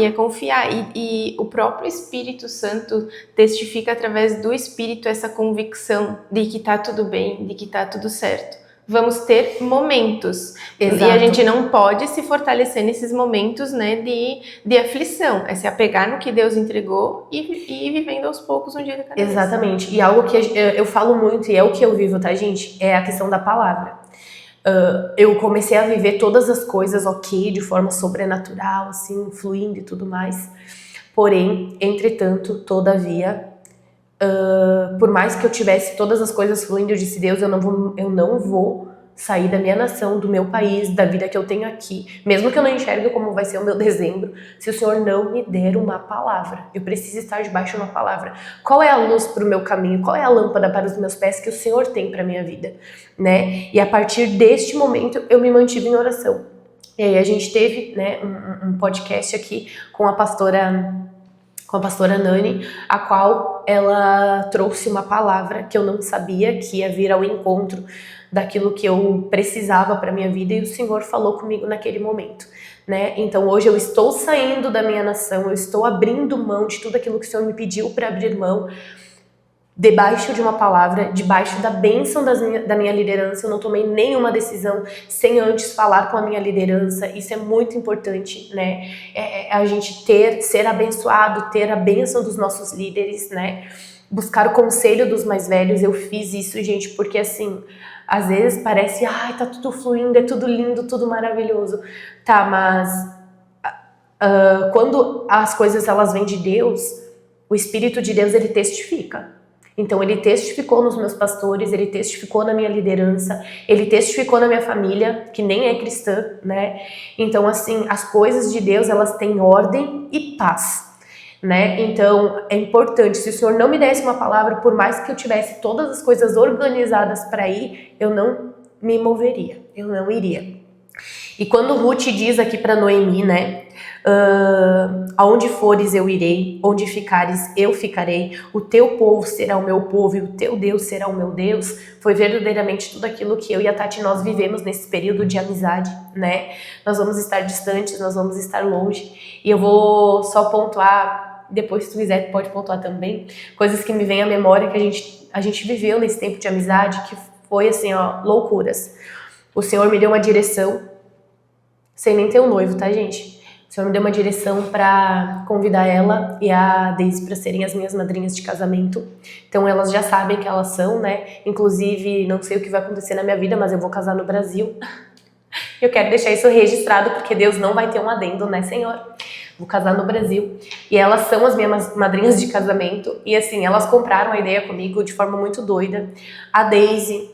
E o próprio Espírito Santo testifica através do Espírito essa convicção de que tá tudo bem, de que tá tudo certo. Vamos ter momentos. Exato. E a gente não pode se fortalecer nesses momentos, né, de aflição. É se apegar no que Deus entregou e ir vivendo aos poucos um dia de cada vez. Exatamente. E algo que eu falo muito, e é o que eu vivo, tá, gente? É a questão da palavra. Eu comecei a viver todas as coisas de forma sobrenatural, assim, fluindo e tudo mais. Porém, entretanto, todavia, por mais que eu tivesse todas as coisas fluindo, eu disse, Deus, eu não vou sair da minha nação, do meu país, da vida que eu tenho aqui, mesmo que eu não enxergue como vai ser o meu dezembro, se o Senhor não me der uma palavra. Eu preciso estar debaixo de uma palavra. Qual é a luz para o meu caminho? Qual é a lâmpada para os meus pés que o Senhor tem para a minha vida? Né? E a partir deste momento, eu me mantive em oração. E aí a gente teve, né, um podcast aqui com a pastora Nani, a qual ela trouxe uma palavra que eu não sabia que ia vir ao encontro daquilo que eu precisava para minha vida, e o Senhor falou comigo naquele momento, né? Então hoje eu estou saindo da minha nação, eu estou abrindo mão de tudo aquilo que o Senhor me pediu para abrir mão, debaixo de uma palavra, debaixo da bênção da minha liderança. Eu não tomei nenhuma decisão sem antes falar com a minha liderança. Isso é muito importante, né? A gente ser abençoado, ter a bênção dos nossos líderes, né? Buscar o conselho dos mais velhos. Eu fiz isso, gente, porque assim, às vezes parece, tá tudo fluindo, é tudo lindo, tudo maravilhoso. Tá, mas quando as coisas elas vêm de Deus, o Espírito de Deus, ele testifica. Então ele testificou nos meus pastores, ele testificou na minha liderança, ele testificou na minha família, que nem é cristã, né? Então assim, as coisas de Deus, elas têm ordem e paz, né? Então, é importante, se o Senhor não me desse uma palavra, por mais que eu tivesse todas as coisas organizadas para ir, eu não me moveria, eu não iria. E quando Ruth diz aqui para Noemi, né? Aonde fores eu irei, onde ficares eu ficarei, o teu povo será o meu povo e o teu Deus será o meu Deus, foi verdadeiramente tudo aquilo que eu e a Tati nós vivemos nesse período de amizade, né? Nós vamos estar distantes, nós vamos estar longe, e eu vou só pontuar, depois se tu quiser pode pontuar também, coisas que me vêm à memória que a gente viveu nesse tempo de amizade, que foi assim, ó, loucuras. O Senhor me deu uma direção, sem nem ter um noivo, tá, gente? O Senhor me deu uma direção para convidar ela e a Daisy para serem as minhas madrinhas de casamento. Então elas já sabem que elas são, né? Inclusive, não sei o que vai acontecer na minha vida, mas eu vou casar no Brasil. Eu quero deixar isso registrado, porque Deus não vai ter um adendo, né, Senhor? Vou casar no Brasil. E elas são as minhas madrinhas de casamento. E assim, elas compraram a ideia comigo de forma muito doida. A Daisy,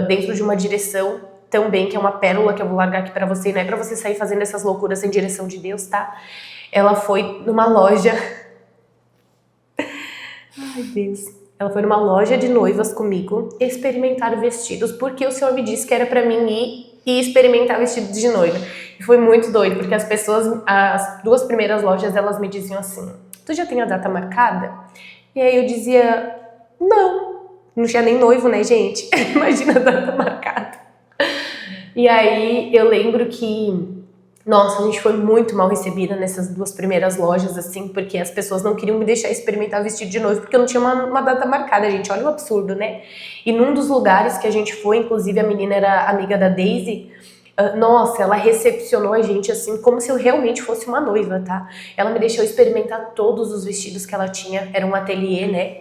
dentro de uma direção também, que é uma pérola que eu vou largar aqui pra você, não é pra você sair fazendo essas loucuras sem direção de Deus, tá? Ela foi numa loja... Ai, Deus. Ela foi numa loja de noivas comigo experimentar vestidos, porque o Senhor me disse que era pra mim ir e experimentar vestidos de noiva. E foi muito doido, porque as pessoas, as duas primeiras lojas, elas me diziam assim, tu já tem a data marcada? E aí eu dizia, não tinha nem noivo, né, gente? Imagina a data marcada. E aí eu lembro que, nossa, a gente foi muito mal recebida nessas duas primeiras lojas, assim, porque as pessoas não queriam me deixar experimentar vestido de noivo, porque eu não tinha uma data marcada, gente. Olha o absurdo, né? E num dos lugares que a gente foi, inclusive a menina era amiga da Daisy, nossa, ela recepcionou a gente assim, como se eu realmente fosse uma noiva, tá? Ela me deixou experimentar todos os vestidos que ela tinha, era um ateliê, né?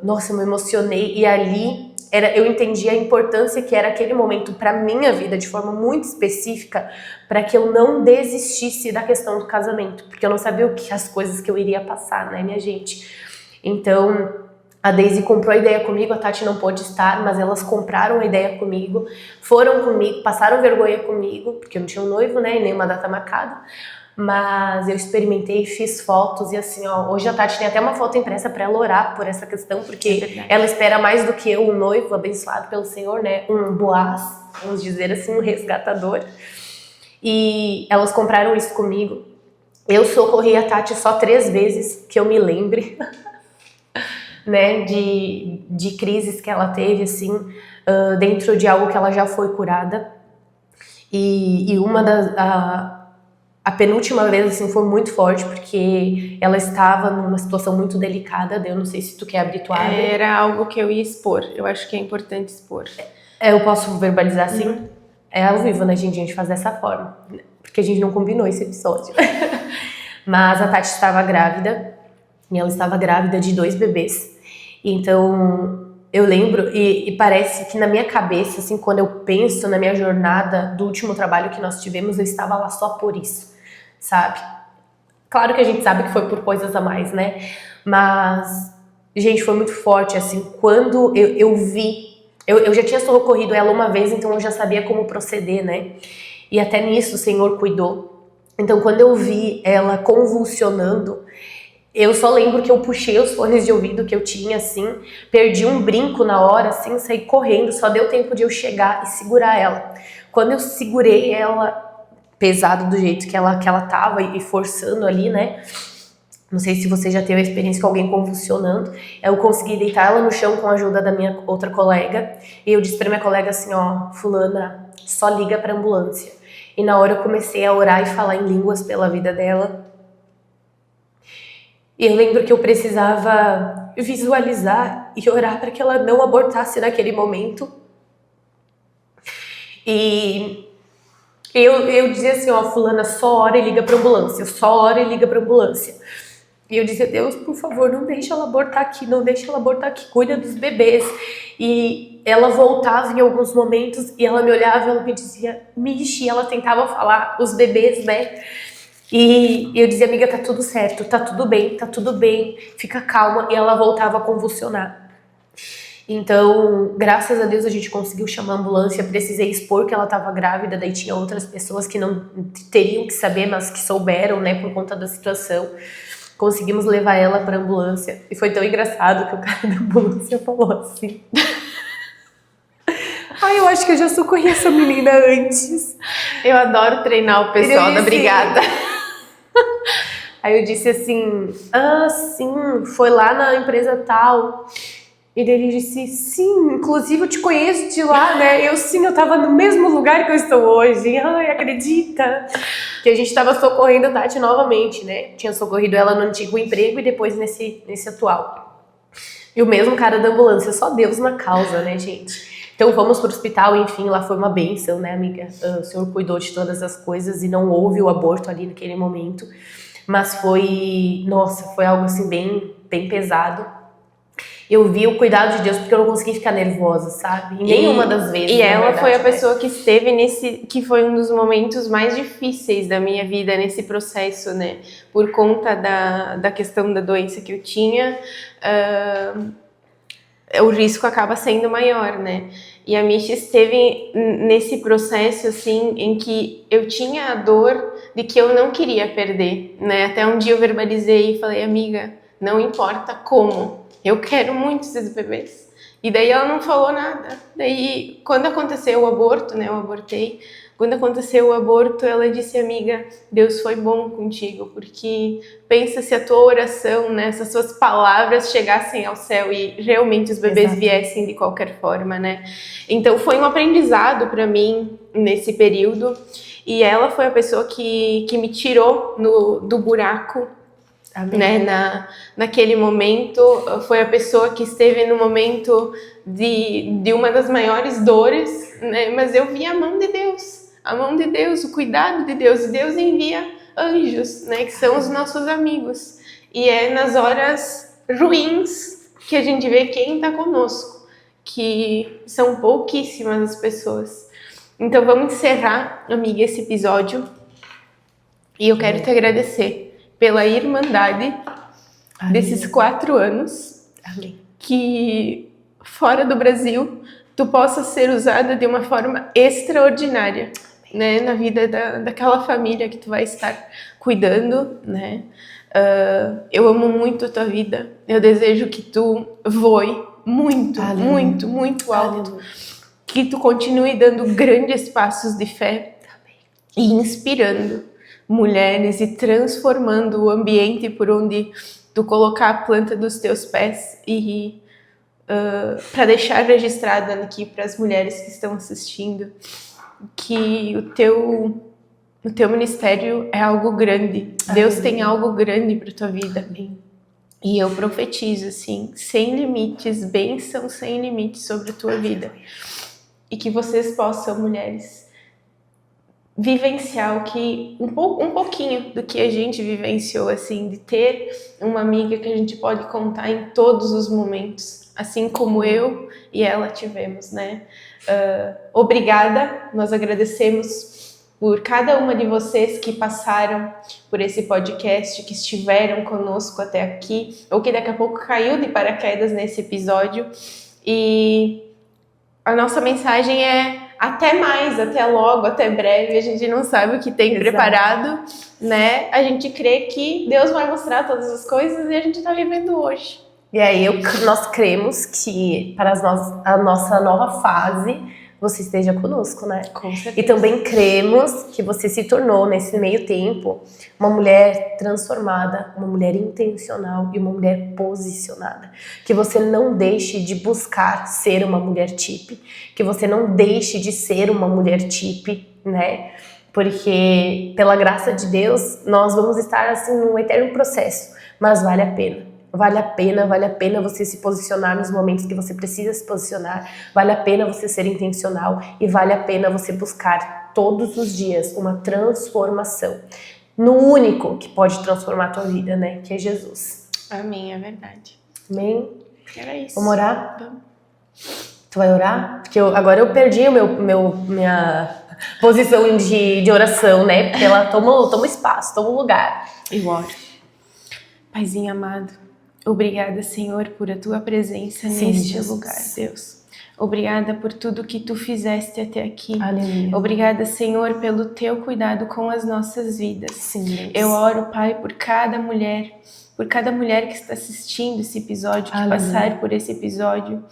Nossa, eu me emocionei, e ali... eu entendi a importância que era aquele momento para minha vida de forma muito específica, para que eu não desistisse da questão do casamento, porque eu não sabia as coisas que eu iria passar, né, minha gente? Então, a Daisy comprou a ideia comigo, a Tati não pôde estar, mas elas compraram a ideia comigo, foram comigo, passaram vergonha comigo, porque eu não tinha um noivo, né, e nenhuma data marcada. Mas eu experimentei, fiz fotos e assim, ó, hoje a Tati tem até uma foto impressa para ela orar por essa questão, porque ela espera mais do que eu, um noivo abençoado pelo Senhor, né, um Boaz, vamos dizer assim, um resgatador. E elas compraram isso comigo. Eu socorri a Tati só 3 vezes, que eu me lembre, né, de crises que ela teve, assim, dentro de algo que ela já foi curada. E uma a penúltima vez, assim, foi muito forte, porque ela estava numa situação muito delicada. Eu não sei se tu quer abrir tua área. Era algo que eu ia expor. Eu acho que é importante expor. Eu posso verbalizar assim? É ao vivo, né, gente? A gente faz dessa forma. Porque a gente não combinou esse episódio. Mas a Tati estava grávida. E ela estava grávida de 2 bebês. Então... eu lembro, e parece que na minha cabeça, assim, quando eu penso na minha jornada do último trabalho que nós tivemos, eu estava lá só por isso, sabe? Claro que a gente sabe que foi por coisas a mais, né? Mas, gente, foi muito forte, assim, quando eu vi, eu já tinha socorrido ela uma vez, então eu já sabia como proceder, né? E até nisso o Senhor cuidou. Então, quando eu vi ela convulsionando, eu só lembro que eu puxei os fones de ouvido que eu tinha, assim, perdi um brinco na hora, assim, saí correndo, só deu tempo de eu chegar e segurar ela. Quando eu segurei ela, pesado do jeito que ela tava e forçando ali, né, não sei se você já teve a experiência com alguém convulsionando, eu consegui deitar ela no chão com a ajuda da minha outra colega, e eu disse pra minha colega assim, ó, fulana, só liga pra ambulância. E na hora eu comecei a orar e falar em línguas pela vida dela. E eu lembro que eu precisava visualizar e orar para que ela não abortasse naquele momento. E eu dizia assim, ó, fulana, só ora e liga pra ambulância, só ora e liga pra ambulância. E eu dizia, Deus, por favor, não deixa ela abortar aqui, não deixa ela abortar aqui, cuida dos bebês. E ela voltava em alguns momentos e ela me olhava e ela me dizia, Michi, ela tentava falar os bebês, né? E eu dizia, amiga, tá tudo certo, tá tudo bem, fica calma. E ela voltava a convulsionar. Então, graças a Deus a gente conseguiu chamar a ambulância, precisei expor que ela estava grávida, daí tinha outras pessoas que não teriam que saber, mas que souberam, né, por conta da situação. Conseguimos levar ela para a ambulância e foi tão engraçado que o cara da ambulância falou assim: "Ai, eu acho que eu já socorri essa menina antes." Eu adoro treinar o pessoal da brigada. Aí eu disse assim: "Ah, sim, foi lá na empresa tal." E daí ele disse: "Sim, inclusive eu te conheço de lá, né?" Eu, sim, eu tava no mesmo lugar que eu estou hoje. Ai, acredita? Que a gente tava socorrendo a Tati novamente, né? Tinha socorrido ela no antigo emprego e depois nesse atual. E o mesmo cara da ambulância, só Deus na causa, né, gente? Então fomos pro hospital, enfim, lá foi uma bênção, né, amiga? O senhor cuidou de todas as coisas e não houve o aborto ali naquele momento. Mas foi, nossa, foi algo assim bem pesado. Eu vi o cuidado de Deus porque eu não consegui ficar nervosa, sabe? Em nenhuma das vezes. E ela verdade, foi a pessoa que esteve que foi um dos momentos mais difíceis da minha vida nesse processo, né? Por conta da questão da doença que eu tinha, o risco acaba sendo maior, né? E a Michi esteve nesse processo, assim, em que eu tinha a dor de que eu não queria perder, né? Até um dia eu verbalizei e falei: amiga, não importa como, eu quero muito esses bebês. E daí ela não falou nada. Daí, quando aconteceu o aborto, né? Eu abortei. Quando aconteceu o aborto, ela disse: amiga, Deus foi bom contigo, porque pensa se a tua oração, né, se as suas palavras chegassem ao céu e realmente os bebês Exato. viessem de qualquer forma, né? Então foi um aprendizado para mim nesse período, e ela foi a pessoa que me tirou do buraco. Amém. Né, naquele momento, foi a pessoa que esteve no momento de uma das maiores dores, né, mas eu vi a mão de Deus, o cuidado de Deus. Deus envia anjos, né, que são os nossos amigos, e é nas horas ruins que a gente vê quem está conosco, que são pouquíssimas as pessoas. Então vamos encerrar, amiga, esse episódio, e eu quero te agradecer pela irmandade. Amém. Desses 4 anos. Amém. Que fora do Brasil tu possa ser usada de uma forma extraordinária, né, na vida daquela família que tu vai estar cuidando, né? Eu amo muito a tua vida. Eu desejo que tu voe muito, Aleluia. Muito, muito alto. Aleluia. Que tu continue dando grandes passos de fé. Amém. E inspirando mulheres e transformando o ambiente por onde tu colocar a planta dos teus pés, e para deixar registrado aqui para as mulheres que estão assistindo que o teu ministério é algo grande. Amém. Deus tem algo grande para tua vida. Amém. E eu profetizo assim, sem limites, bênção sem limites sobre a tua vida. E que vocês possam, mulheres, vivenciar um pouquinho do que a gente vivenciou, assim, de ter uma amiga que a gente pode contar em todos os momentos, assim como eu e ela tivemos, né? Obrigada, nós agradecemos por cada uma de vocês que passaram por esse podcast, que estiveram conosco até aqui, ou que daqui a pouco caiu de paraquedas nesse episódio. E a nossa mensagem é: até mais, até logo, até breve. A gente não sabe o que tem preparado, né? A gente crê que Deus vai mostrar todas as coisas e a gente está vivendo hoje. E aí nós cremos que para a nossa nova fase você esteja conosco, né? Com certeza. E também cremos que você se tornou, nesse meio tempo, uma mulher transformada, uma mulher intencional e uma mulher posicionada. Que você não deixe de buscar ser uma mulher TIP, que você não deixe de ser uma mulher TIP, né? Porque, pela graça de Deus, nós vamos estar assim num eterno processo, mas vale a pena. Vale a pena você se posicionar nos momentos que você precisa se posicionar, vale a pena você ser intencional e vale a pena você buscar todos os dias uma transformação no único que pode transformar a tua vida, né? Que é Jesus. Amém, é verdade. Amém? Era isso. Vamos orar? Vamos. Tu vai orar? Porque agora eu perdi minha posição de oração, né? Porque ela toma espaço, toma lugar. Eu oro. Paizinho amado, Obrigada, Senhor, por a tua presença Sim, neste Jesus. lugar, Deus. Obrigada por tudo que tu fizeste até aqui. Aleluia. Obrigada, Senhor, pelo teu cuidado com as nossas vidas. Sim, Deus. Eu oro, Pai, por cada mulher que está assistindo esse episódio, que Aleluia. passar por esse episódio,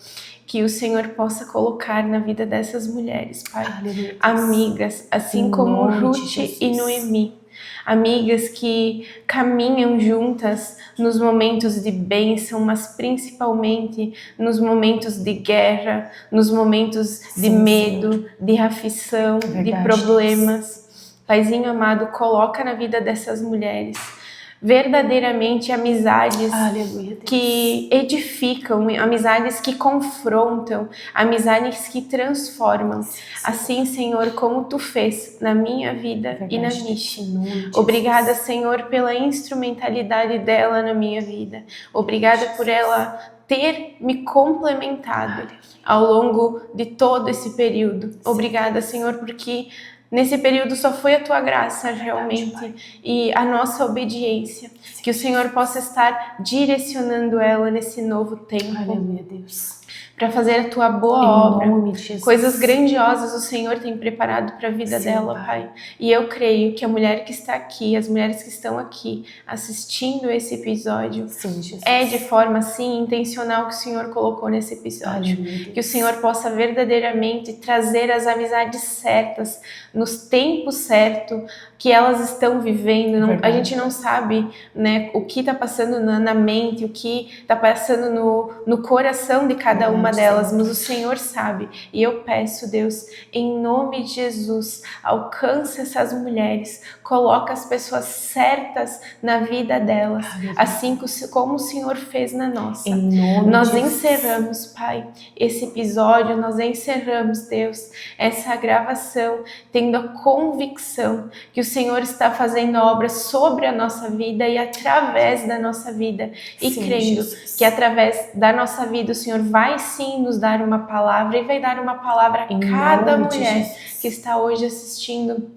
que o Senhor possa colocar na vida dessas mulheres, Pai. Aleluia. Amigas, assim Em como nome de Ruth Jesus. e Noemi. Amigas que caminham juntas nos momentos de bênção, mas principalmente nos momentos de guerra, nos momentos de Sim, medo, de aflição, de Verdade. problemas. Paizinho amado, coloca na vida dessas mulheres verdadeiramente amizades Aleluia, Deus. que edificam, amizades que confrontam, amizades que transformam. Assim, Senhor, como tu fez na minha vida e na Michi. Obrigada, Senhor, pela instrumentalidade dela na minha vida. Obrigada por ela ter me complementado ao longo de todo esse período. Obrigada, Senhor, porque nesse período só foi a tua graça realmente e a nossa obediência. Que o Senhor possa estar direcionando ela nesse novo tempo. Aleluia, Deus. Para fazer a tua boa obra. Em nome de Jesus. Coisas grandiosas o Senhor tem preparado para a vida dela, Pai. E eu creio que a mulher que está aqui, as mulheres que estão aqui assistindo esse episódio, Sim, Jesus. é de forma assim intencional que o Senhor colocou nesse episódio. Aleluia, que o Senhor possa verdadeiramente trazer as amizades certas, nos tempos certos que elas estão vivendo. Não, a gente não sabe, né, o que está passando na mente, o que está passando no coração de cada uma delas, mas o Senhor sabe. E eu peço, Deus, em nome de Jesus, alcança essas mulheres, coloca as pessoas certas na vida delas, assim como o Senhor fez na nossa. Em nome Nós de Jesus. encerramos, Pai, esse episódio, nós encerramos, Deus, essa gravação, tendo a convicção que o Senhor está fazendo a obra sobre a nossa vida e através da nossa vida, e Sim, crendo Jesus. que através da nossa vida o Senhor vai sim nos dar uma palavra e vai dar uma palavra a Em cada nome de mulher Jesus. que está hoje assistindo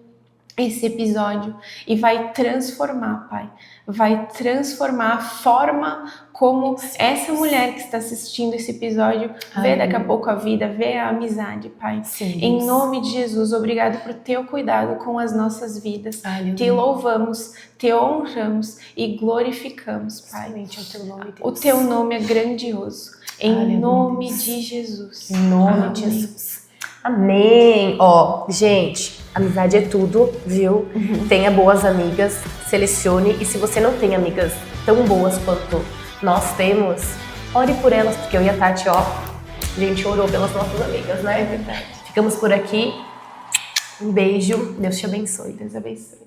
esse episódio e vai transformar, Pai, vai transformar a forma como essa mulher que está assistindo esse episódio vê daqui a pouco a vida, vê a amizade, Pai. Sim, Em Deus. nome de Jesus, obrigado por teu cuidado com as nossas vidas. Aleluia. Te louvamos, te honramos e glorificamos, Pai. Somente o teu nome, Deus. O teu nome é grandioso. Em Aleluia, nome Deus. de Jesus. Em nome de Jesus. Amém. Ó, gente, amizade é tudo, viu? Tenha boas amigas, selecione. E se você não tem amigas tão boas quanto nós temos, ore por elas, porque eu e a Tati, ó, a gente orou pelas nossas amigas, né? É verdade. Ficamos por aqui. Um beijo. Deus te abençoe. Deus abençoe.